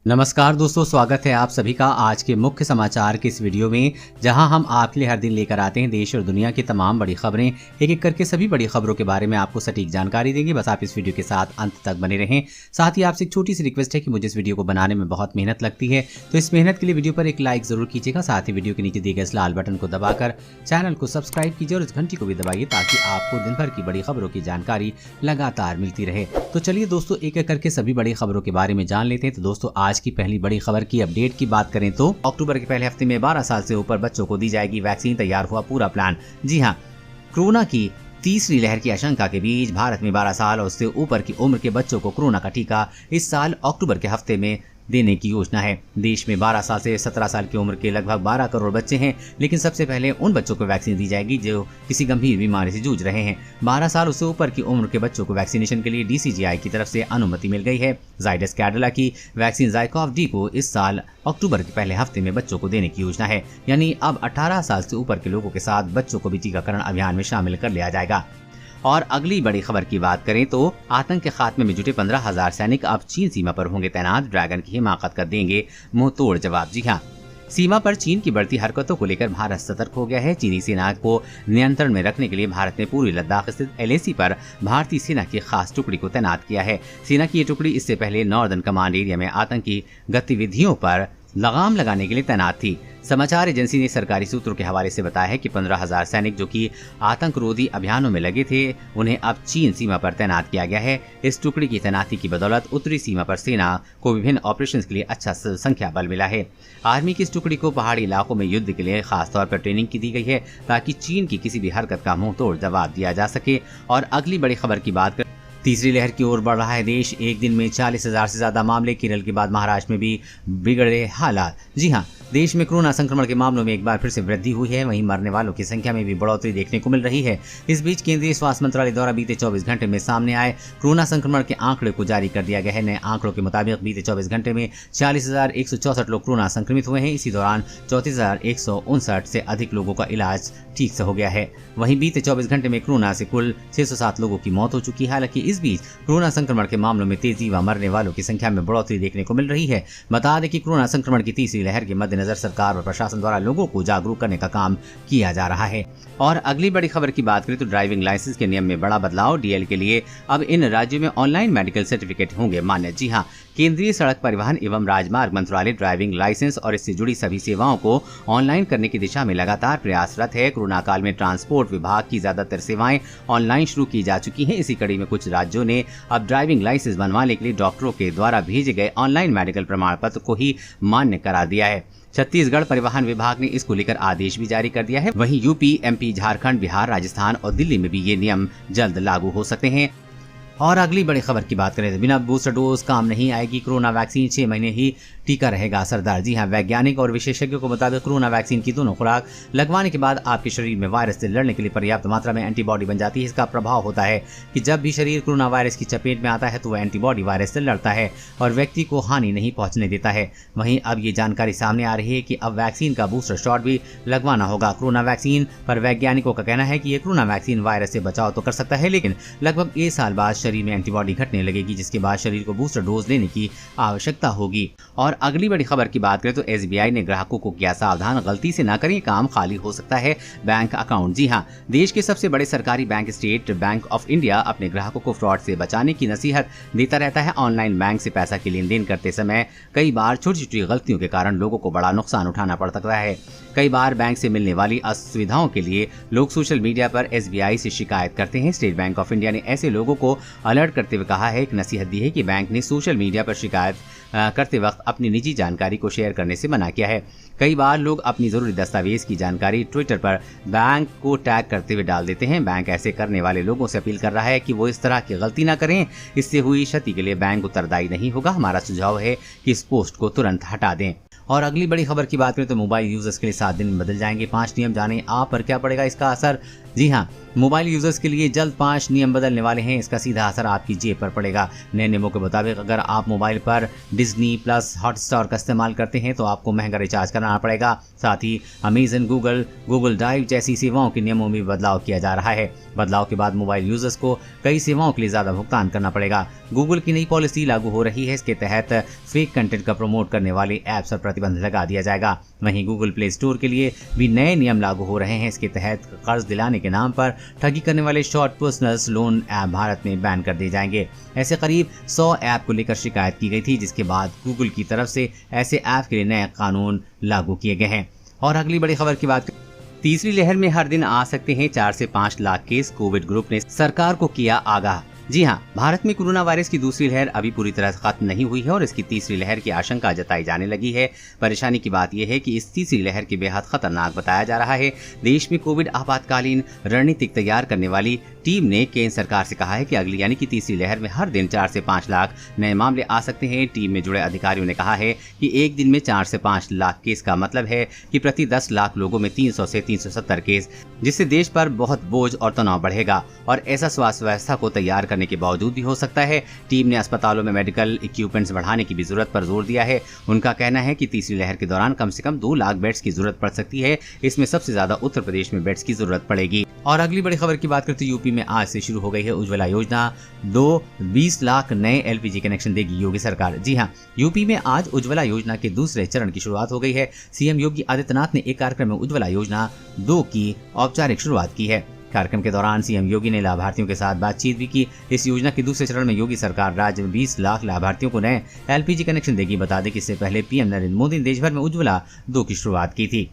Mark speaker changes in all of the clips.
Speaker 1: नमस्कार दोस्तों, स्वागत है आप सभी का आज के मुख्य समाचार के इस वीडियो में, जहां हम आपके लिए हर दिन लेकर आते हैं देश और दुनिया की तमाम बड़ी खबरें। एक एक करके सभी बड़ी खबरों के बारे में आपको सटीक जानकारी देंगे। बस आप इस वीडियो के साथ अंत तक बने रहें। साथ ही आपसे एक छोटी सी रिक्वेस्ट है कि मुझे इस वीडियो को बनाने में बहुत मेहनत लगती है, तो इस मेहनत के लिए वीडियो पर एक लाइक जरूर कीजिएगा। साथ ही वीडियो के नीचे दिए गए इस लाल बटन को दबाकर चैनल को सब्सक्राइब कीजिए और इस घंटी को भी दबाइए ताकि आपको दिन भर की बड़ी खबरों की जानकारी लगातार मिलती रहे। तो चलिए दोस्तों, एक एक करके सभी बड़ी खबरों के बारे में जान लेते हैं। तो दोस्तों, आज की पहली बड़ी खबर की अपडेट की बात करें तो अक्टूबर के पहले हफ्ते में 12 साल से ऊपर बच्चों को दी जाएगी वैक्सीन। तैयार हुआ पूरा प्लान। जी हां, कोरोना की तीसरी लहर की आशंका के बीच भारत में 12 साल और उससे ऊपर की उम्र के बच्चों को कोरोना का टीका इस साल अक्टूबर के हफ्ते में देने की योजना है। देश में 12 साल से 17 साल की उम्र के लगभग 12 करोड़ बच्चे हैं, लेकिन सबसे पहले उन बच्चों को वैक्सीन दी जाएगी जो किसी गंभीर बीमारी से जूझ रहे हैं। 12 साल उससे ऊपर की उम्र के बच्चों को वैक्सीनेशन के लिए DCGI की तरफ से अनुमति मिल गई है। जाइडस कैडिला की वैक्सीन ज़ाइकोव-डी को इस साल अक्टूबर के पहले हफ्ते में बच्चों को देने की योजना है। यानी अब 18 साल से ऊपर के लोगों के साथ बच्चों को भी टीकाकरण अभियान में शामिल कर लिया जाएगा। और अगली बड़ी खबर की बात करें तो आतंक के खात्मे में जुटे 15,000 सैनिक अब चीन सीमा पर होंगे तैनात। ड्रैगन की हिमाकत कर देंगे मुंह तोड़ जवाब। जी हाँ, सीमा पर चीन की बढ़ती हरकतों को लेकर भारत सतर्क हो गया है। चीनी सेना को नियंत्रण में रखने के लिए भारत ने पूर्वी लद्दाख स्थित LAC पर भारतीय सेना की खास टुकड़ी को तैनात किया है। सेना की ये टुकड़ी इससे पहले नॉर्दर्न कमांड एरिया में आतंकी गतिविधियों पर लगाम लगाने के लिए तैनात थी। समाचार एजेंसी ने सरकारी सूत्रों के हवाले से बताया है कि 15,000 सैनिक जो कि आतंकरोधी अभियानों में लगे थे, उन्हें अब चीन सीमा पर तैनात किया गया है। इस टुकड़ी की तैनाती की बदौलत उत्तरी सीमा पर सेना को विभिन्न ऑपरेशंस के लिए अच्छा संख्या बल मिला है। आर्मी की इस टुकड़ी को पहाड़ी इलाकों में युद्ध के लिए खास तौर पर ट्रेनिंग की दी गई है ताकि चीन की किसी भी हरकत का मुंह तोड़ जवाब दिया जा सके। और अगली बड़ी खबर की बात करें, तीसरी लहर की ओर बढ़ रहा है देश। एक दिन में 40,000 से ज्यादा मामले। केरल के बाद महाराष्ट्र में भी बिगड़े हालात। जी हां, देश में कोरोना संक्रमण के मामलों में एक बार फिर से वृद्धि हुई है। वहीं मरने वालों की संख्या में भी बढ़ोतरी देखने को मिल रही है। इस बीच केंद्रीय स्वास्थ्य मंत्रालय द्वारा बीते 24 घंटे में सामने आए कोरोना संक्रमण के आंकड़े को जारी कर दिया गया है। नए आंकड़ों के मुताबिक बीते 24 घंटे में 40,164 लोग कोरोना संक्रमित हुए हैं। इसी दौरान 34,159 से अधिक लोगों का इलाज ठीक से हो गया है। वहीं बीते 24 घंटे में कोरोना से कुल 607 लोगों की मौत हो चुकी है। हालांकि इस बीच कोरोना संक्रमण के मामलों में तेजी व मरने वालों की संख्या में बढ़ोतरी देखने को मिल रही है। बता दें कि कोरोना संक्रमण की तीसरी लहर के मद्देनजर सरकार और प्रशासन द्वारा लोगों को जागरूक करने का काम किया जा रहा है। और अगली बड़ी खबर की बात करें तो ड्राइविंग लाइसेंस के नियम में बड़ा बदलाव। DL के लिए अब इन राज्यों में ऑनलाइन मेडिकल सर्टिफिकेट होंगे मान्य। जी हाँ, केंद्रीय सड़क परिवहन एवं राजमार्ग मंत्रालय ड्राइविंग लाइसेंस और इससे जुड़ी सभी सेवाओं को ऑनलाइन करने की दिशा में लगातार प्रयासरत है। कोरोना काल में ट्रांसपोर्ट विभाग की ज्यादातर सेवाएं ऑनलाइन शुरू की जा चुकी हैं। इसी कड़ी में कुछ राज्यों ने अब ड्राइविंग लाइसेंस बनवाने के लिए डॉक्टरों के द्वारा भेजे गए ऑनलाइन मेडिकल प्रमाण पत्र को ही मान्य करा दिया है। छत्तीसगढ़ परिवहन विभाग ने इसको लेकर आदेश भी जारी कर दिया है। वहीं UP, MP, झारखंड, बिहार, राजस्थान और दिल्ली में भी ये नियम जल्द लागू हो सकते हैं। और अगली बड़ी खबर की बात करें तो बिना बूस्टर डोज काम नहीं आएगी। कोरोना वैक्सीन 6 महीने ही टीका रहेगा असरदार। जी हां, वैज्ञानिक और विशेषज्ञों के मुताबिक कोरोना वैक्सीन की दोनों खुराक लगवाने के बाद आपके शरीर में वायरस से लड़ने के लिए पर्याप्त मात्रा में एंटीबॉडी बन जाती है। इसका प्रभाव होता है कि जब भी शरीर कोरोना वायरस की चपेट में आता है तो वह एंटीबॉडी वायरस से लड़ता है और व्यक्ति को हानि नहीं पहुंचने देता है। वहीं अब ये जानकारी सामने आ रही है कि अब वैक्सीन का बूस्टर शॉट भी लगवाना होगा। कोरोना वैक्सीन पर वैज्ञानिकों का कहना है कि ये कोरोना वैक्सीन वायरस से बचाव तो कर सकता है, लेकिन लगभग 1 साल बाद शरीर में एंटीबॉडी घटने लगेगी, जिसके बाद शरीर को बूस्टर डोज लेने की आवश्यकता होगी। और अगली बड़ी खबर की बात करें तो SBI ने ग्राहकों को किया सावधान, गलती से ना करें, काम खाली हो सकता है बैंक अकाउंट। जी हां, देश के सबसे बड़े सरकारी bank state bank of India अपने ग्राहकों को फ्रॉड से बचाने की नसीहत देता रहता है। ऑनलाइन बैंक से पैसा की लेन देन करते समय कई बार छोटी छोटी गलतियों के कारण लोगों को बड़ा नुकसान उठाना पड़ सकता है। कई बार बैंक से मिलने वाली असुविधाओं के लिए लोग सोशल मीडिया पर SBI से शिकायत करते हैं। स्टेट बैंक ऑफ इंडिया ने ऐसे लोगों को अलर्ट करते हुए कहा है, एक नसीहत दी है कि बैंक ने सोशल मीडिया पर शिकायत करते वक्त अपनी निजी जानकारी को शेयर करने से मना किया है। कई बार लोग अपनी जरूरी दस्तावेज की जानकारी ट्विटर पर बैंक को टैग करते हुए डाल देते हैं। बैंक ऐसे करने वाले लोगों से अपील कर रहा है कि वो इस तरह की गलती ना करें। इससे हुई क्षति के लिए बैंक उत्तरदायी नहीं होगा। हमारा सुझाव है कि इस पोस्ट को तुरंत हटा दें। और अगली बड़ी खबर की बात करें तो मोबाइल यूजर्स के लिए 7 दिन में बदल जाएंगे 5 नियम। जाने आप पर क्या पड़ेगा इसका असर। जी हाँ, मोबाइल यूजर्स के लिए जल्द 5 नियम बदलने वाले हैं। इसका सीधा असर आपकी जेब पर पड़ेगा। नए नियमों के मुताबिक अगर आप मोबाइल पर डिज्नी प्लस हॉटस्टार का इस्तेमाल करते हैं तो आपको महंगा रिचार्ज कराना पड़ेगा। साथ ही अमेजन, गूगल ड्राइव जैसी सेवाओं के नियमों में बदलाव किया जा रहा है। बदलाव के बाद मोबाइल यूजर्स को कई सेवाओं के लिए ज्यादा भुगतान करना पड़ेगा। गूगल की नई पॉलिसी लागू हो रही है। इसके तहत फेक कंटेंट का प्रमोट करने वाले ऐप्स पर प्रतिबंध लगा दिया जाएगा। वहीं गूगल प्ले स्टोर के लिए भी नए नियम लागू हो रहे हैं। इसके तहत कर्ज दिलाने के नाम पर ठगी करने वाले short personal loan app Bharat में बैन कर दिए जाएंगे। ऐसे करीब 100 ऐप को लेकर शिकायत की गई थी, जिसके बाद गूगल की तरफ से ऐसे ऐप के लिए नए कानून लागू किए गए हैं। और अगली बड़ी खबर की बात, तीसरी लहर में हर दिन आ सकते हैं 4 से 5 लाख केस, कोविड ग्रुप ने सरकार को किया आगाह। जी हाँ, भारत में कोरोना वायरस की दूसरी लहर अभी पूरी तरह खत्म नहीं हुई है और इसकी तीसरी लहर की आशंका जताई जाने लगी है। परेशानी की बात यह है कि इस तीसरी लहर की बेहद खतरनाक बताया जा रहा है। देश में कोविड आपातकालीन रणनीतिक तैयार करने वाली टीम ने केंद्र सरकार से कहा है कि अगली यानी कि तीसरी लहर में हर दिन 4 से 5 लाख नए मामले आ सकते हैं। टीम में जुड़े अधिकारियों ने कहा है कि एक दिन में 4 से 5 लाख केस का मतलब है कि प्रति 10 लाख लोगों में 300 से 370 केस, जिससे देश पर बहुत बोझ और तनाव बढ़ेगा और ऐसा स्वास्थ्य व्यवस्था को तैयार करने के बावजूद भी हो सकता है। टीम ने अस्पतालों में मेडिकल इक्विपमेंट्स बढ़ाने की भी जरूरत पर जोर दिया है। उनका कहना है कि तीसरी लहर के दौरान कम से कम 2 लाख बेड्स की जरूरत पड़ सकती है। इसमें सबसे ज्यादा उत्तर प्रदेश में बेड्स की जरूरत पड़ेगी। और अगली बड़ी खबर की बात करते यूपी में आज से शुरू हो गई है उज्ज्वला योजना। 20 लाख नए एलपीजी कनेक्शन देगी योगी सरकार। जी हाँ, यूपी में आज उज्ज्वला योजना के दूसरे चरण की शुरुआत हो गई है। सीएम योगी आदित्यनाथ ने एक कार्यक्रम में उज्ज्वला योजना 2 की औपचारिक शुरुआत की है। कार्यक्रम के दौरान सीएम योगी ने लाभार्थियों के साथ बातचीत भी की। इस योजना के दूसरे चरण में योगी सरकार राज्य में 20 लाख लाभार्थियों को नए एलपीजी कनेक्शन देगी। बता दें कि इससे पहले पीएम नरेंद्र मोदी ने देश भर में उज्ज्वला 2 की शुरुआत की थी।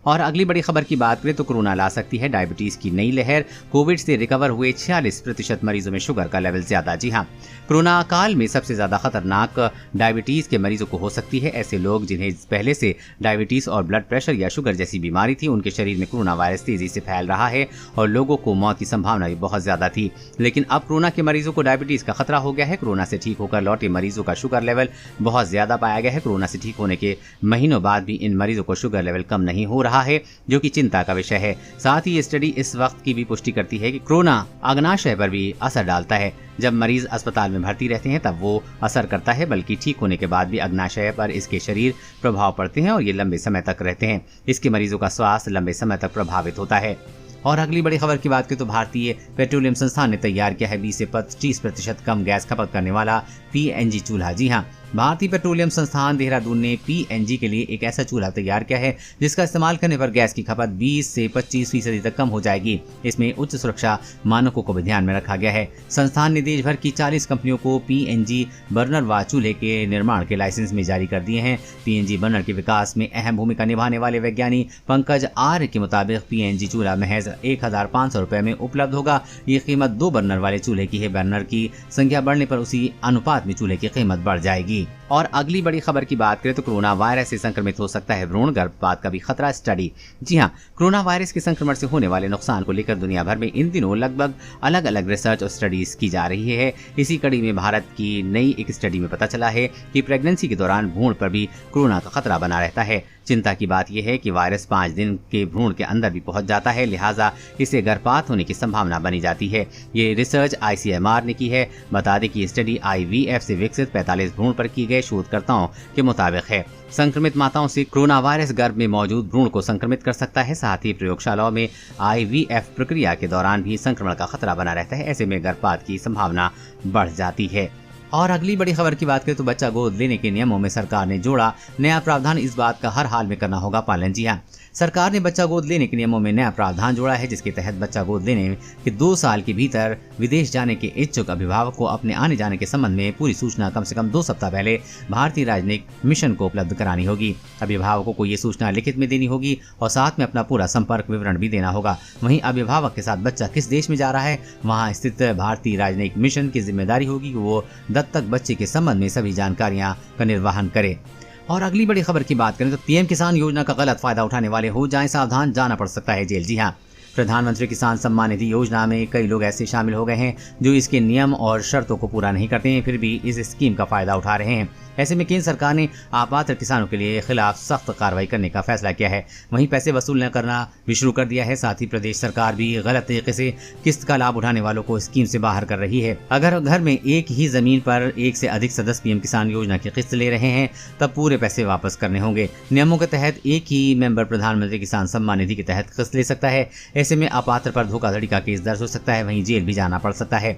Speaker 1: और अगली बड़ी खबर की बात करें तो कोरोना ला सकती है डायबिटीज की नई लहर। कोविड से रिकवर हुए 46% मरीजों में शुगर का लेवल ज्यादा। जी हाँ, कोरोना काल में सबसे ज्यादा खतरनाक डायबिटीज के मरीजों को हो सकती है। ऐसे लोग जिन्हें पहले से डायबिटीज और ब्लड प्रेशर या शुगर जैसी बीमारी थी, उनके शरीर में कोरोना वायरस तेजी से फैल रहा है और लोगों को मौत की संभावना भी बहुत ज्यादा थी। लेकिन अब कोरोना के मरीजों को डायबिटीज का खतरा हो गया है। कोरोना से ठीक होकर लौटे मरीजों का शुगर लेवल बहुत ज्यादा पाया गया है। कोरोना से ठीक होने के महीनों बाद भी इन मरीजों को शुगर लेवल कम नहीं हो रहा है, जो कि चिंता का विषय है। साथ ही ये स्टडी इस वक्त की भी पुष्टि करती है कि कोरोना अग्नाशय पर भी असर डालता है। जब मरीज अस्पताल में भर्ती रहते हैं तब वो असर करता है, बल्कि ठीक होने के बाद भी अग्नाशय पर इसके शरीर प्रभाव पड़ते हैं और ये लंबे समय तक रहते हैं। इसके मरीजों का स्वास्थ्य लंबे समय तक प्रभावित होता है। और अगली बड़ी खबर की बात करें तो भारतीय पेट्रोलियम संस्थान ने तैयार किया है 20 से 25% कम गैस खपत करने वाला पीएनजी चूल्हा। जी हाँ, भारतीय पेट्रोलियम संस्थान देहरादून ने पीएनजी के लिए एक ऐसा चूल्हा तैयार किया है जिसका इस्तेमाल करने पर गैस की खपत 20 से 25% तक कम हो जाएगी। इसमें उच्च सुरक्षा मानकों को भी ध्यान में रखा गया है। संस्थान ने देश भर की 40 कंपनियों को पीएनजी बर्नर व चूल्हे के निर्माण के लाइसेंस में जारी कर दिए हैं। पीएनजी बर्नर के विकास में अहम भूमिका निभाने वाले वैज्ञानिक पंकज आर्य के मुताबिक पीएनजी चूल्हा महज 1500 रुपए में उपलब्ध होगा। ये कीमत 2 बर्नर वाले चूल्हे की है। बर्नर की संख्या बढ़ने पर उसी अनुपात में चूल्हे की कीमत बढ़ जाएगी। और अगली बड़ी खबर की बात करें तो कोरोना वायरस से संक्रमित हो सकता है भ्रूण गर्भपात का भी खतरा स्टडी। जी हाँ, कोरोना वायरस के संक्रमण से होने वाले नुकसान को लेकर दुनिया भर में इन दिनों लगभग अलग अलग रिसर्च और स्टडीज की जा रही है। इसी कड़ी में भारत की नई एक स्टडी में पता चला है कि प्रेगनेंसी के दौरान भ्रूण पर भी कोरोना का खतरा बना रहता है। चिंता की बात यह है कि वायरस 5 दिन के भ्रूण के अंदर भी पहुंच जाता है, लिहाजा इससे गर्भपात होने की संभावना बनी जाती है। ये रिसर्च ICMR ने की है। बता दें कि ये स्टडी IVF से विकसित 45 भ्रूण पर की गए शोधकर्ताओं के मुताबिक है। संक्रमित माताओं से कोरोना वायरस गर्भ में मौजूद भ्रूण को संक्रमित कर सकता है। साथ ही प्रयोगशालाओं में IVF प्रक्रिया के दौरान भी संक्रमण का खतरा बना रहता है। ऐसे में गर्भपात की संभावना बढ़ जाती है। और अगली बड़ी खबर की बात करें तो बच्चा गोद लेने के नियमों में सरकार ने जोड़ा नया प्रावधान। इस बात का हर हाल में करना होगा पालन। जी हाँ, सरकार ने बच्चा गोद लेने के नियमों में नया प्रावधान जोड़ा है, जिसके तहत बच्चा गोद लेने के 2 साल के भीतर विदेश जाने के इच्छुक अभिभावक को अपने आने जाने के संबंध में पूरी सूचना कम से कम 2 सप्ताह पहले भारतीय राजनयिक मिशन को उपलब्ध करानी होगी। अभिभावकों को ये सूचना लिखित में देनी होगी और साथ में अपना पूरा संपर्क विवरण भी देना होगा। वहीं अभिभावक के साथ बच्चा किस देश में जा रहा है, वहाँ स्थित भारतीय राजनयिक मिशन की जिम्मेदारी होगी कि वो दत्तक बच्चे के संबंध में सभी जानकारियां का निर्वहन करे। और अगली बड़ी खबर की बात करें तो पीएम किसान योजना का गलत फायदा उठाने वाले हो जाएं सावधान, जाना पड़ सकता है जेल। जी हाँ, प्रधानमंत्री किसान सम्मान निधि योजना में कई लोग ऐसे शामिल हो गए हैं जो इसके नियम और शर्तों को पूरा नहीं करते हैं, फिर भी इस स्कीम का फायदा उठा रहे हैं। ऐसे में केंद्र सरकार ने अपात्र किसानों के लिए खिलाफ सख्त कार्रवाई करने का फैसला किया है। वहीं पैसे वसूल न करना भी शुरू कर दिया है। साथ ही प्रदेश सरकार भी गलत तरीके से किस्त का लाभ उठाने वालों को स्कीम से बाहर कर रही है। अगर घर में एक ही जमीन पर एक से अधिक सदस्य पीएम किसान योजना की किस्त ले रहे हैं तब पूरे पैसे वापस करने होंगे। नियमों के तहत एक ही मेंबर प्रधानमंत्री किसान सम्मान निधि के तहत किस्त ले सकता है। ऐसे में अपात्र पर धोखाधड़ी का केस दर्ज हो सकता है, वहीं जेल भी जाना पड़ सकता है।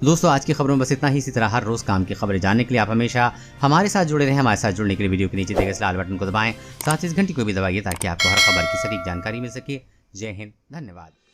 Speaker 1: दोस्तों, आज की खबरों में बस इतना ही। इसी तरह हर रोज काम की खबरें जानने के लिए आप हमेशा हमारे साथ जुड़े रहें। हमारे साथ जुड़ने के लिए वीडियो के नीचे दिए गए इस लाल बटन को दबाएं, साथ ही इस घंटी को भी दबाइए ताकि आपको हर खबर की सटीक जानकारी मिल सके। जय हिंद, धन्यवाद।